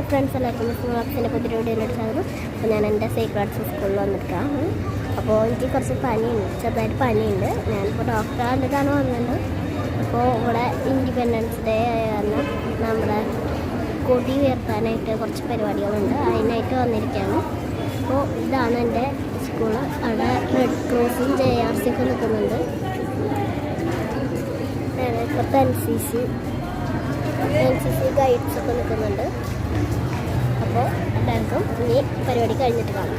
Friends എല്ലാവർക്കും ക്ലാസ്സിൻ്റെ പുതിയ വീഡിയോയിലോട്ട് സ്വാഗതം. അപ്പോൾ ഞാൻ എൻ്റെ സേക്രഡ് ആർട്സ് സ്കൂളിൽ വന്നിരിക്കുകയാണ്. അപ്പോൾ എനിക്ക് കുറച്ച് പനിയുണ്ട്, ചെറുതായിട്ട് പനിയുണ്ട്. ഞാനിപ്പോൾ ഡോക്ടറെ കണ്ടിട്ടാണ് വന്നത്. അപ്പോൾ ഇവിടെ ഇൻഡിപെൻഡൻസ് ഡേ ആയ കാരണം നമ്മുടെ കൊടി ഉയർത്താനായിട്ട് കുറച്ച് പരിപാടികളുണ്ട്, അതിനായിട്ട് വന്നിരിക്കുകയാണ്. അപ്പോൾ ഇതാണ് എൻ്റെ സ്കൂള്. അവിടെ റെഡ് ക്രോസും JRC ഒക്കെ നിൽക്കുന്നുണ്ട്. ഇപ്പോഴത്തെ NCC ഗൈഡ്സ് ഒക്കെ നിൽക്കുന്നുണ്ട്. അപ്പോൾ എല്ലാവർക്കും ഇനി പരിപാടി കഴിഞ്ഞിട്ട് കാണാം.